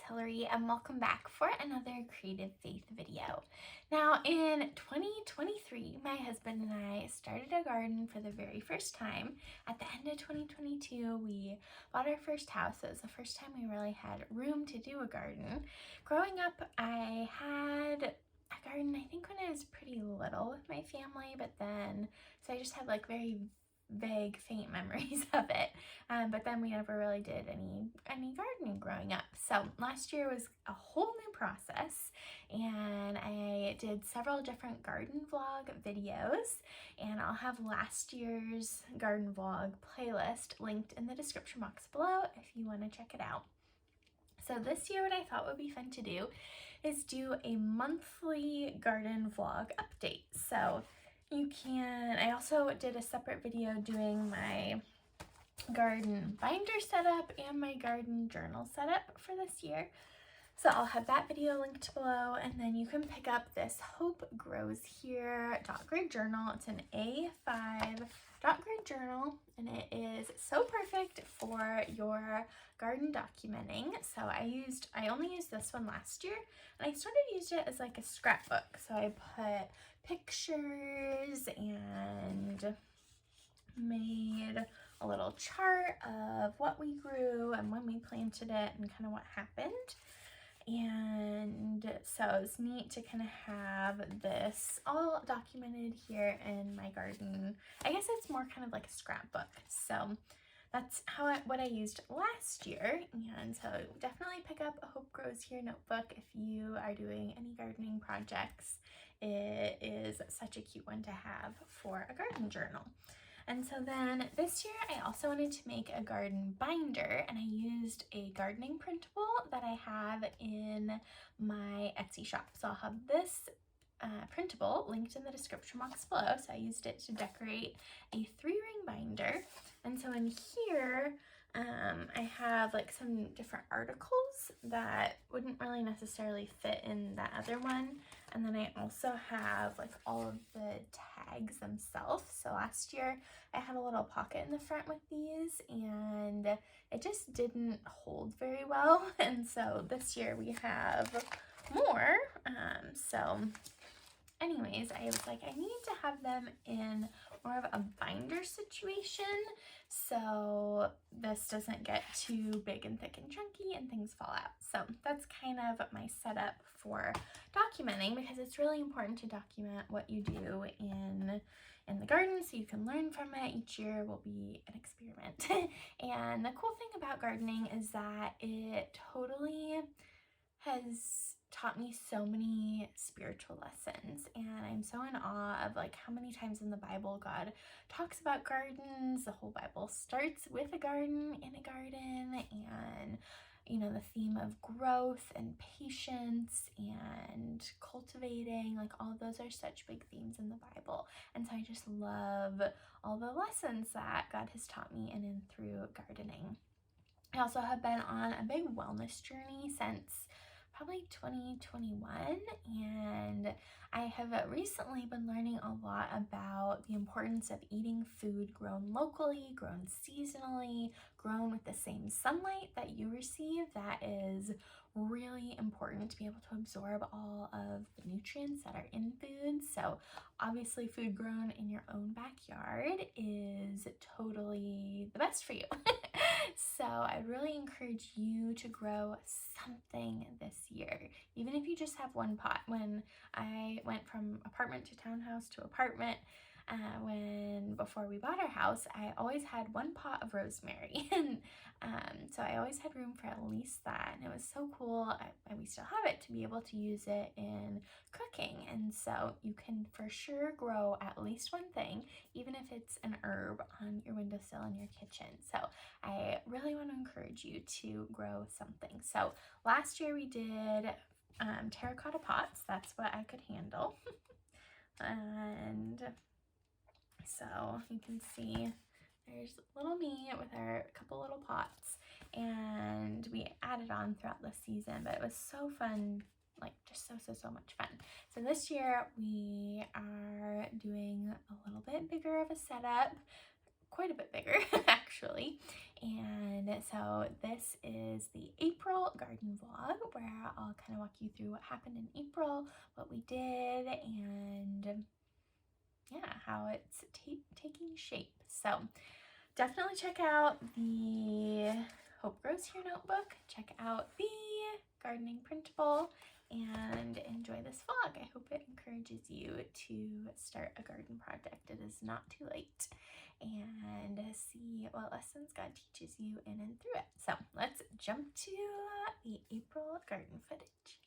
Hillary, and welcome back for another Creative Faith video. Now in 2023, my husband and I started a garden for the very first time. At the end of 2022, we bought our first house. It was the first time we really had room to do a garden. Growing up, I had a garden, I think when I was pretty little with my family, so I just have like very vague, faint memories of it. But then we never really did any gardening growing up. So last year was a whole new process, and I did several different garden vlog videos, and I'll have last year's garden vlog playlist linked in the description box below if you want to check it out. So this year what I thought would be fun to do is do a monthly garden vlog update. So I also did a separate video doing my garden binder setup and my garden journal setup for this year. So I'll have that video linked below, and then you can pick up this Hope Grows Here dot grid journal. It's an A5 dot grid journal, and it is so perfect for your garden documenting. So I only used this one last year, and I sort of used it as like a scrapbook. So I put pictures and made a little chart of what we grew and when we planted it and kind of what happened. And so it was neat to kind of have this all documented here in my garden. I guess it's more kind of like a scrapbook. So that's what I used last year. And so definitely pick up a Hope Grows Here notebook if you are doing any gardening projects. It is such a cute one to have for a garden journal. And so then this year I also wanted to make a garden binder, and I used a gardening printable that I have in my Etsy shop. So I'll have this printable linked in the description box below. So I used it to decorate a 3-ring binder. And so in here I have like some different articles that wouldn't really necessarily fit in that other one. And then I also have like all of the tags themselves. So last year I had a little pocket in the front with these, and it just didn't hold very well. And so this year we have more. So anyways, I was like, I need to have them in more of a binder situation so this doesn't get too big and thick and chunky and things fall out. So that's kind of my setup for documenting, because it's really important to document what you do in the garden so you can learn from it. Each year will be an experiment. And the cool thing about gardening is that it totally has taught me so many spiritual lessons, and I'm so in awe of like how many times in the Bible God talks about gardens. The whole Bible starts with a garden, in a garden, and you know, the theme of growth and patience and cultivating, like all of those are such big themes in the Bible. And so I just love all the lessons that God has taught me in and through gardening. I also have been on a big wellness journey since probably 2021, and I have recently been learning a lot about the importance of eating food grown locally, grown seasonally, grown with the same sunlight that you receive. That is really important to be able to absorb all of the nutrients that are in food. So obviously food grown in your own backyard is totally the best for you. So I really encourage you to grow something this year, even if you just have one pot. When I went from apartment to townhouse to apartment, before we bought our house, I always had one pot of rosemary, and so I always had room for at least that, and it was so cool, and we still have it, to be able to use it in cooking. And so you can for sure grow at least one thing, even if it's an herb, on your windowsill in your kitchen. So I really want to encourage you to grow something. So last year we did terracotta pots. That's what I could handle. And so you can see there's little me with our couple little pots, and we added on throughout the season, but it was so fun, like just so much fun. So this year we are doing a little bit bigger of a setup, quite a bit bigger actually. And so this is the April garden vlog where I'll kind of walk you through what happened in April, what we did, and yeah, how it's taking shape. So definitely check out the Hope Grows Here notebook, check out the gardening printable, and enjoy this vlog. I hope it encourages you to start a garden project. It is not too late, and see what lessons God teaches you in and through it. So let's jump to the April garden footage.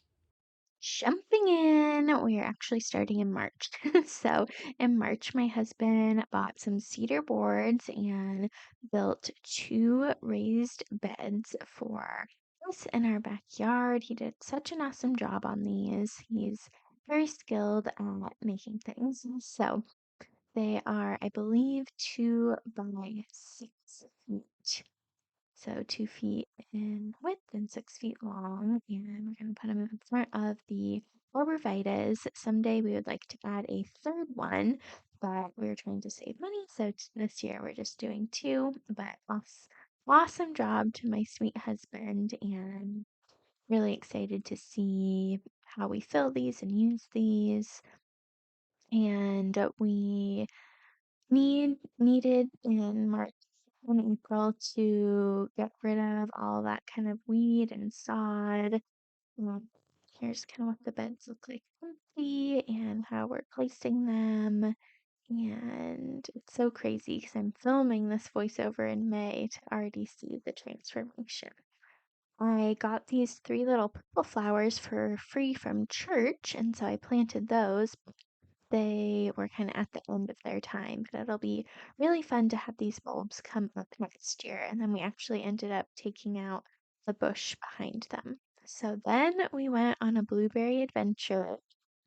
Jumping in, we are actually starting in March. So in March, my husband bought some cedar boards and built 2 raised beds for us in our backyard. He did such an awesome job on these. He's very skilled at making things. So they are, I believe, 2 by 6 feet. So 2 feet in width and 6 feet long. And we're going to put them in front of the arborvitaes. Someday we would like to add a 3rd one, but we were trying to save money. So this year we're just doing 2. But awesome job to my sweet husband, and really excited to see how we fill these and use these. And we needed in March and April to get rid of all that kind of weed and sod. Here's kind of what the beds look like empty and how we're placing them. And it's so crazy because I'm filming this voiceover in May to already see the transformation. I got these 3 little purple flowers for free from church, and so I planted those. They were kind of at the end of their time, but it'll be really fun to have these bulbs come up next year. And then we actually ended up taking out the bush behind them. So then we went on a blueberry adventure.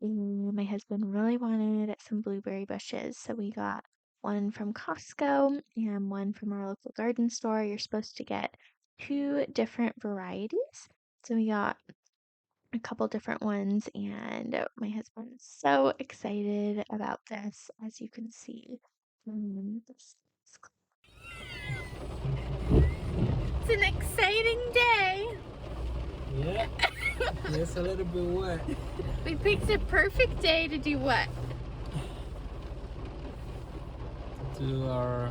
My husband really wanted some blueberry bushes, so we got one from Costco and one from our local garden store. You're supposed to get 2 different varieties. So we got a couple different ones, and my husband's so excited about this, as you can see. It's an exciting day. Yeah, it's a little bit wet. We picked a perfect day to do what? Do our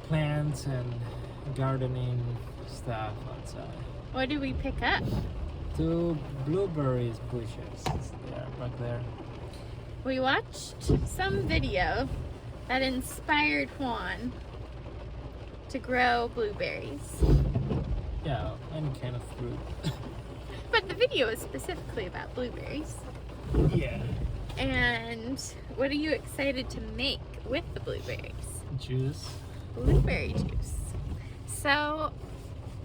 plants and gardening stuff outside. What did we pick up? 2 blueberries bushes. They are back there. We watched some video that inspired Juan to grow blueberries. Yeah, any kind of fruit. But the video is specifically about blueberries. Yeah. And what are you excited to make with the blueberries? Juice. Blueberry juice. So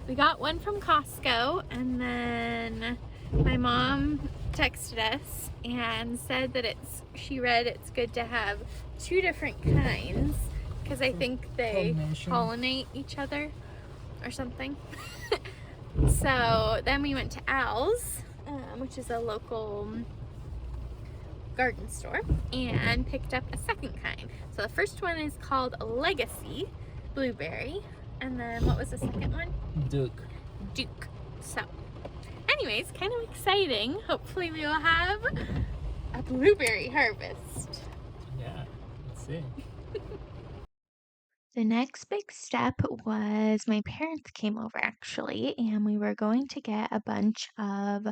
we got one from Costco, and then my mom texted us and said that she read it's good to have 2 different kinds because I think they pollinate each other or something. So then we went to Al's, which is a local garden store, and picked up a 2nd kind. So the first one is called Legacy Blueberry, and then what was the 2nd one? Duke. So anyways, kind of exciting. Hopefully we will have a blueberry harvest. Yeah, let's see. The next big step was my parents came over actually, and we were going to get a bunch of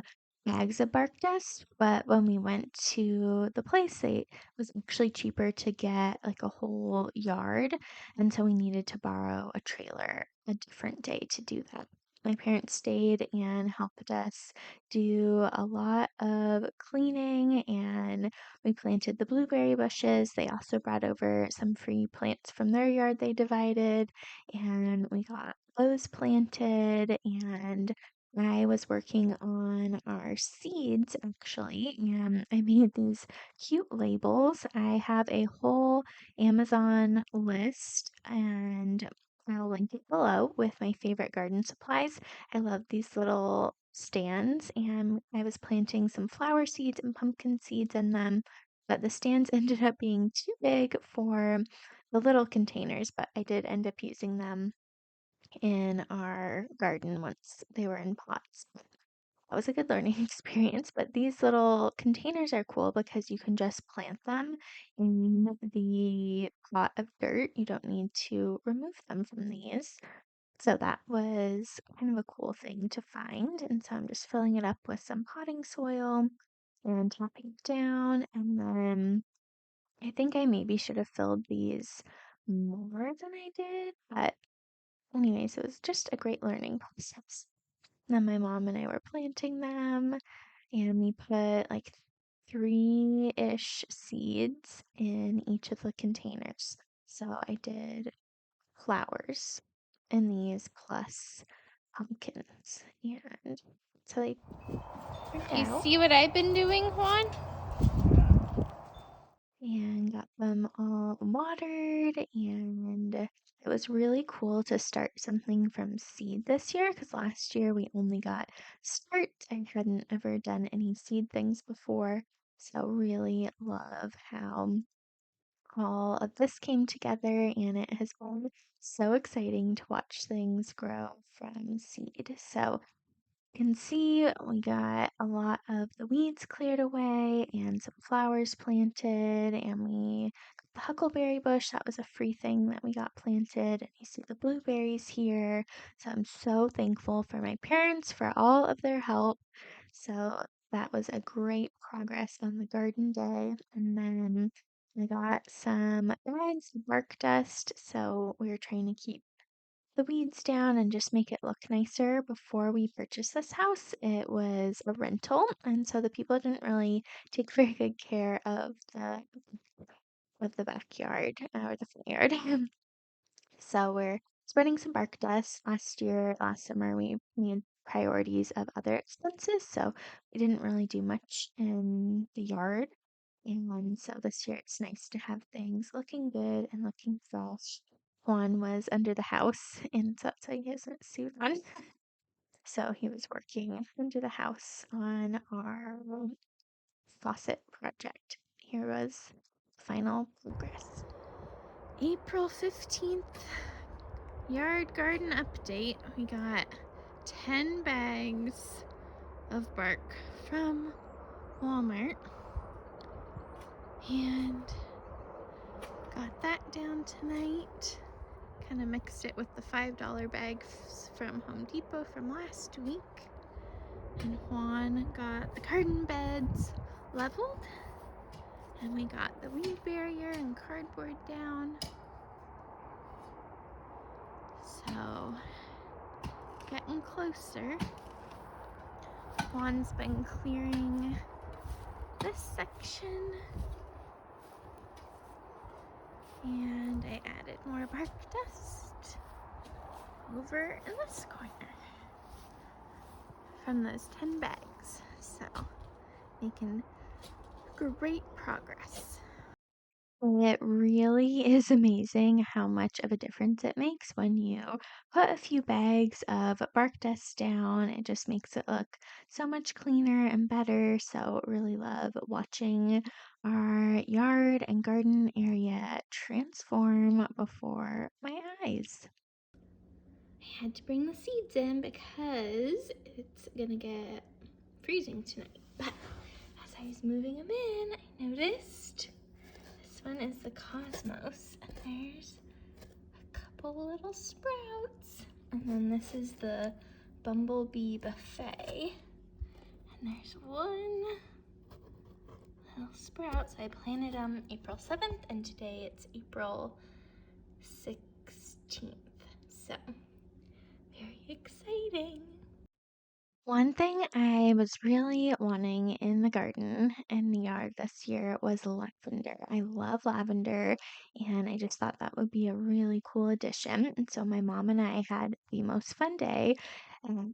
bags of bark dust, but when we went to the place, it was actually cheaper to get like a whole yard, and so we needed to borrow a trailer a different day to do that. My parents stayed and helped us do a lot of cleaning, and we planted the blueberry bushes. They also brought over some free plants from their yard they divided, and we got those planted. And I was working on our seeds actually, and I made these cute labels. I have a whole Amazon list, and I'll link it below with my favorite garden supplies. I love these little stands, and I was planting some flower seeds and pumpkin seeds in them, but the stands ended up being too big for the little containers, but I did end up using them in our garden once they were in pots. That was a good learning experience, but these little containers are cool because you can just plant them in the pot of dirt. You don't need to remove them from these. So that was kind of a cool thing to find. And so I'm just filling it up with some potting soil and topping it down. And then I think I maybe should have filled these more than I did. But anyways, it was just a great learning process. Then my mom and I were planting them, and we put like three-ish seeds in each of the containers. So I did flowers in these plus pumpkins. And so they turned You out see what I've been doing, Juan? and got them all watered. And it was really cool to start something from seed this year because last year we only got start. I hadn't ever done any seed things before. So, really love how all of this came together, and it has been so exciting to watch things grow from seed. So, you can see we got a lot of the weeds cleared away and some flowers planted, and we got the huckleberry bush. That was a free thing that we got planted. And you see the blueberries here. So I'm so thankful for my parents for all of their help. So that was a great progress on the garden day. And then I got some bags of bark dust. So we were trying to keep the weeds down and just make it look nicer. Before we purchased this house, it was a rental, and so the people didn't really take very good care of the backyard or the front yard. So we're spreading some bark dust. Last summer, we made priorities of other expenses, so we didn't really do much in the yard. And so this year it's nice to have things looking good and looking fresh. Juan was under the house, and so that's why he has a suit on. So he was working under the house on our faucet project. Here was final progress. April 15th, yard garden update. We got 10 bags of bark from Walmart and got that down tonight. Kind of mixed it with the $5 bags from Home Depot from last week. And Juan got the garden beds leveled, and we got the weed barrier and cardboard down. So, getting closer. Juan's been clearing this section, and I added more bark dust over in this corner from those 10 bags. So, making great progress. It really is amazing how much of a difference it makes when you put a few bags of bark dust down. It just makes it look so much cleaner and better. So, really love watching our yard and garden area transform before my eyes. I had to bring the seeds in because it's gonna get freezing tonight. But as I was moving them in, I noticed this one is the Cosmos, and there's a couple little sprouts. And then this is the Bumblebee Buffet, and there's one little sprout. So I planted them April 7th, and today it's April 16th. So very exciting. One thing I was really wanting in the garden and the yard this year was lavender. I love lavender, and I just thought that would be a really cool addition. And so my mom and I had the most fun day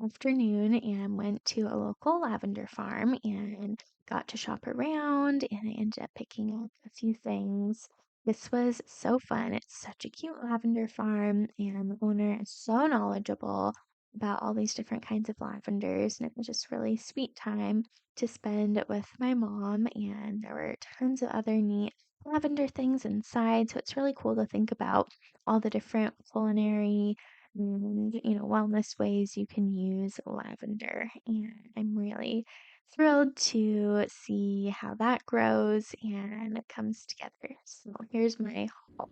afternoon and went to a local lavender farm and got to shop around, and I ended up picking up a few things. This was so fun. It's such a cute lavender farm, and the owner is so knowledgeable about all these different kinds of lavenders, and it was just really sweet time to spend with my mom. And there were tons of other neat lavender things inside. So it's really cool to think about all the different culinary and, wellness ways you can use lavender. And I'm really thrilled to see how that grows and comes together. So here's my haul.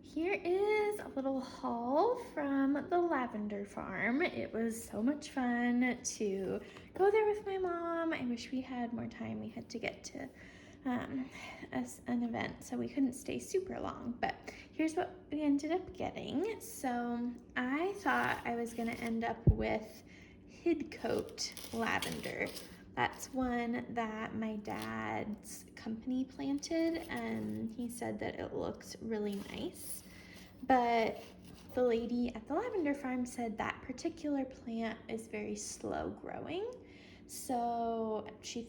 Here is a little haul from the lavender farm. It was so much fun to go there with my mom. I wish we had more time. We had to get to as an event, so we couldn't stay super long, but here's what we ended up getting. So I thought I was gonna end up with Hidcote lavender. That's one that my dad's company planted, and he said that it looks really nice. But the lady at the lavender farm said that particular plant is very slow growing. So she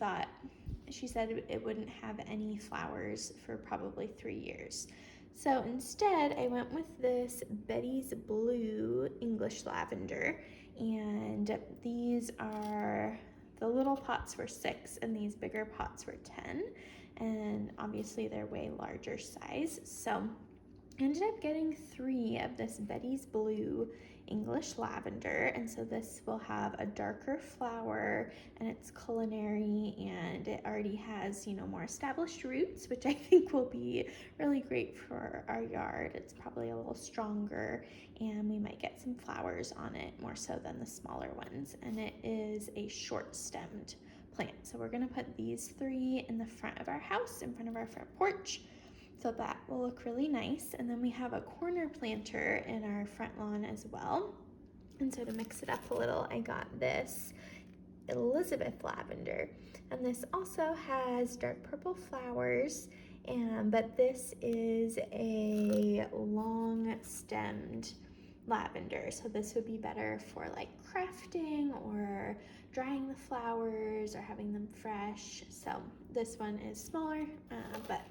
said it wouldn't have any flowers for probably 3 years. So instead, I went with this Betty's Blue English lavender, and these are the little pots were 6 and these bigger pots were 10, and obviously they're way larger size. So I ended up getting 3 of this Betty's Blue English lavender, and so this will have a darker flower, and it's culinary, and it already has, more established roots, which I think will be really great for our yard. It's probably a little stronger, and we might get some flowers on it more so than the smaller ones, and it is a short-stemmed plant. So we're gonna put these 3 in the front of our house, in front of our front porch. So that will look really nice. And then we have a corner planter in our front lawn as well. And so to mix it up a little, I got this Elizabeth lavender. And this also has dark purple flowers, but this is a long stemmed lavender. So this would be better for like crafting or drying the flowers or having them fresh. So this one is smaller, but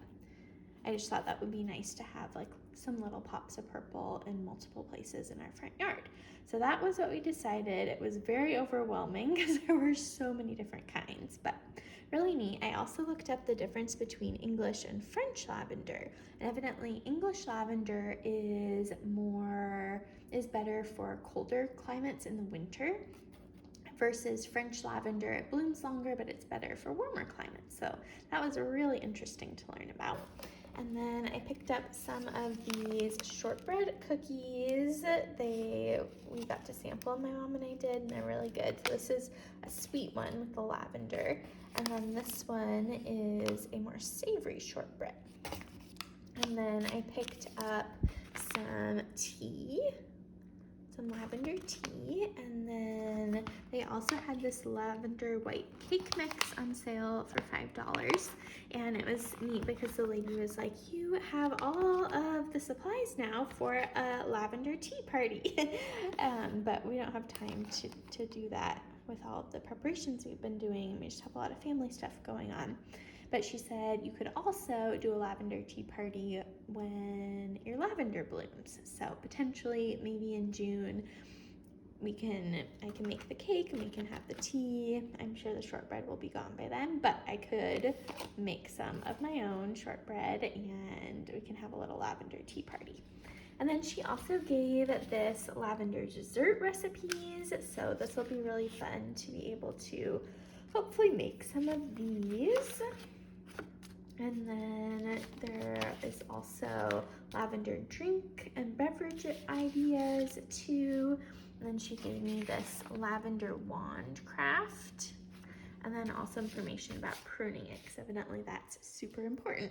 I just thought that would be nice to have like some little pops of purple in multiple places in our front yard. So that was what we decided. It was very overwhelming because there were so many different kinds, but really neat. I also looked up the difference between English and French lavender. And evidently English lavender is better for colder climates in the winter, versus French lavender. It blooms longer, but it's better for warmer climates. So that was really interesting to learn about. And then I picked up some of these shortbread cookies. We got to sample them, my mom and I did, and they're really good. So this is a sweet one with the lavender. And then this one is a more savory shortbread. And then I picked up some tea, some lavender tea, and then they also had this lavender white cake mix on sale for $5. And it was neat because the lady was like, you have all of the supplies now for a lavender tea party. But we don't have time to do that with all of the preparations we've been doing. We just have a lot of family stuff going on. But she said you could also do a lavender tea party when your lavender blooms. So potentially maybe in June I can make the cake and we can have the tea. I'm sure the shortbread will be gone by then, but I could make some of my own shortbread and we can have a little lavender tea party. And then she also gave this lavender dessert recipes. So this will be really fun to be able to hopefully make some of these. And then there is also lavender drink and beverage ideas too. And then she gave me this lavender wand craft. And then also information about pruning it, because evidently that's super important.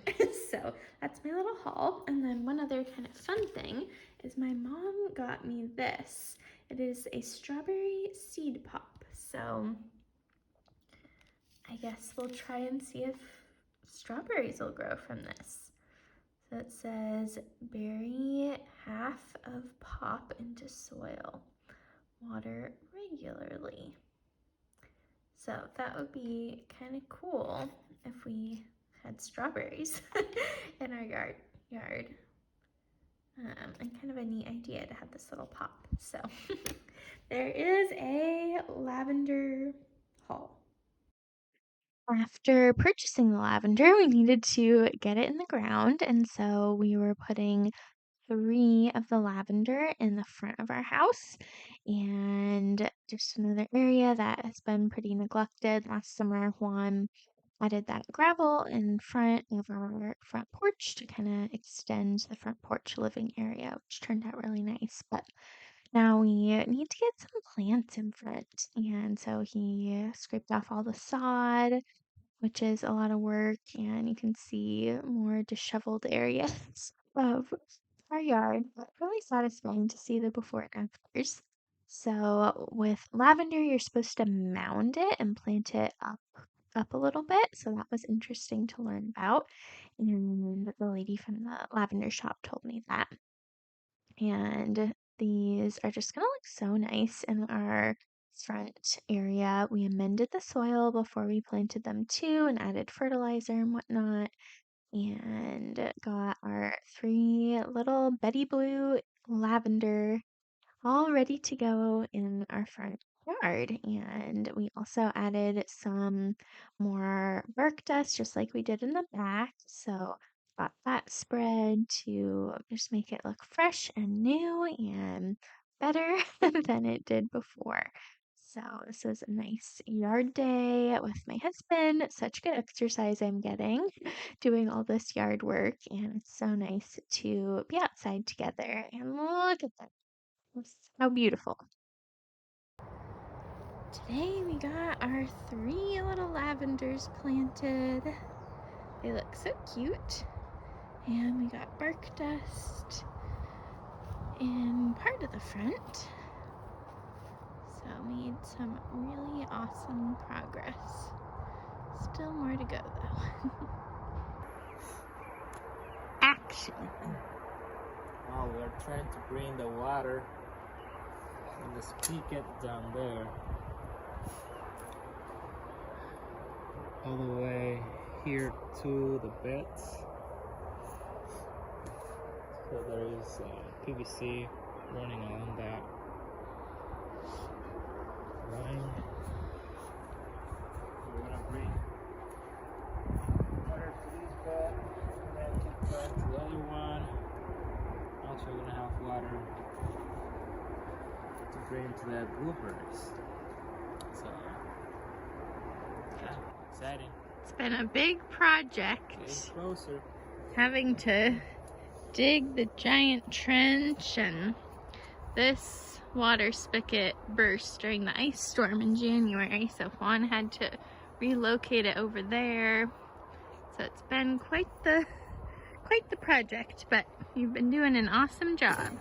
So that's my little haul. And then one other kind of fun thing is my mom got me this. It is a strawberry seed pop. So I guess we'll try and see if strawberries will grow from this. So it says bury half of pop into soil, water regularly. So that would be kind of cool if we had strawberries in our yard. And kind of a neat idea to have this little pop. So there is a lavender haul. after purchasing the lavender, we needed to get it in the ground, and so we were putting 3 of the lavender in the front of our house, and just another area that has been pretty neglected. Last summer, Juan added that gravel in front of our front porch to kind of extend the front porch living area, which turned out really nice. But now we need to get some plants in front, and so he scraped off all the sod, which is a lot of work, and you can see more disheveled areas of our yard, but really satisfying to see the before and afters. So with lavender, you're supposed to mound it and plant it up a little bit. So that was interesting to learn about. And the lady from the lavender shop told me that. And these are just gonna look so nice in our front area. We amended the soil before we planted them too and added fertilizer and whatnot, and got our 3 little Betty Blue lavender all ready to go in our front yard. And we also added some more bark dust, just like we did in the back. So got that spread to just make it look fresh and new and better than it did before. So this was a nice yard day with my husband. Such good exercise I'm getting doing all this yard work, and it's so nice to be outside together. And look at that. How beautiful. Today we got our 3 little lavenders planted. They look so cute. And we got bark dust in part of the front. So made some really awesome progress. Still more to go though. Action. Now we're trying to bring the water from the spigot down there all the way here to the beds. So there is PVC running along that line. We're gonna bring water to this bed and then keep going to the other one. Also, we're gonna have water to bring to the blueberries. So, yeah, exciting. It's been a big project. Getting closer. Having to dig the giant trench, and this water spigot burst during the ice storm in January, so Juan had to relocate it over there. So it's been quite the project, but you've been doing an awesome job.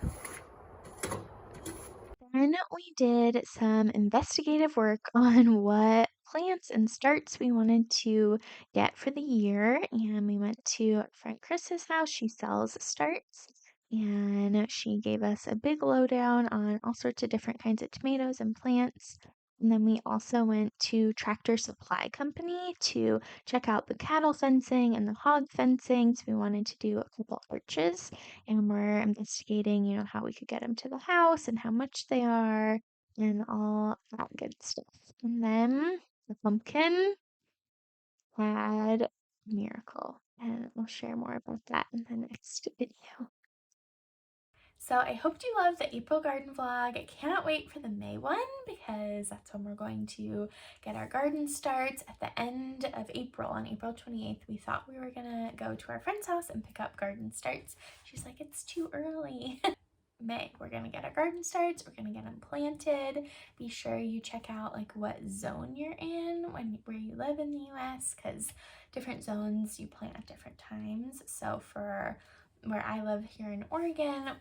Then we did some investigative work on what plants and starts we wanted to get for the year, and we went to friend Chris's house. She sells starts, and she gave us a big lowdown on all sorts of different kinds of tomatoes and plants. And then we also went to Tractor Supply Company to check out the cattle fencing and the hog fencing. So we wanted to do a couple arches, and we're investigating, how we could get them to the house and how much they are and all that good stuff. And then the pumpkin had a miracle, and I'll share more about that in the next video. So I hope you loved the April garden vlog. I cannot wait for the May one because that's when we're going to get our garden starts at the end of April. On April 28th, we thought we were gonna go to our friend's house and pick up garden starts. She's like, it's too early. May, we're gonna get our garden starts, we're gonna get them planted. Be sure you check out like what zone you're in where you live in the US, because different zones you plant at different times. So for where I live here in Oregon,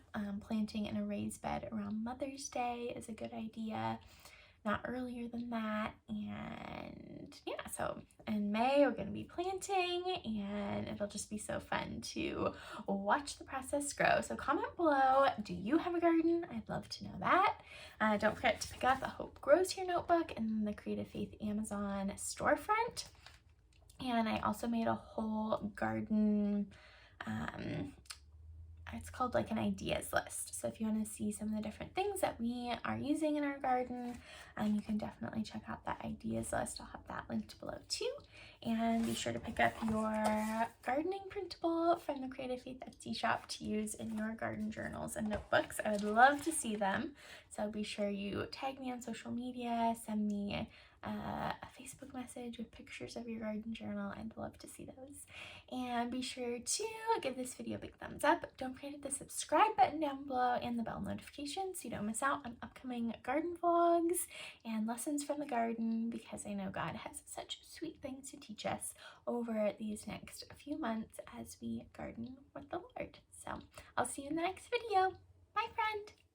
planting in a raised bed around Mother's Day is a good idea, not earlier than that. And yeah, so in May we're going to be planting, and it'll just be so fun to watch the process grow. So comment below, do you have a garden? I'd love to know that. Don't forget to pick up a Hope Grows Here notebook and the Creative Faith Amazon storefront. And I also made a whole garden it's called like an ideas list. So if you want to see some of the different things that we are using in our garden, you can definitely check out that ideas list. I'll have that linked below too. And be sure to pick up your gardening printable from the Creative Faith Etsy shop to use in your garden journals and notebooks. I would love to see them. So be sure you tag me on social media, send me a Facebook message with pictures of your garden journal. I'd love to see those. And be sure to give this video a big thumbs up. Don't forget to hit the subscribe button down below and the bell notification so you don't miss out on upcoming garden vlogs and lessons from the garden, because I know God has such sweet things to teach us over these next few months as we garden with the Lord. So I'll see you in the next video. Bye, friend.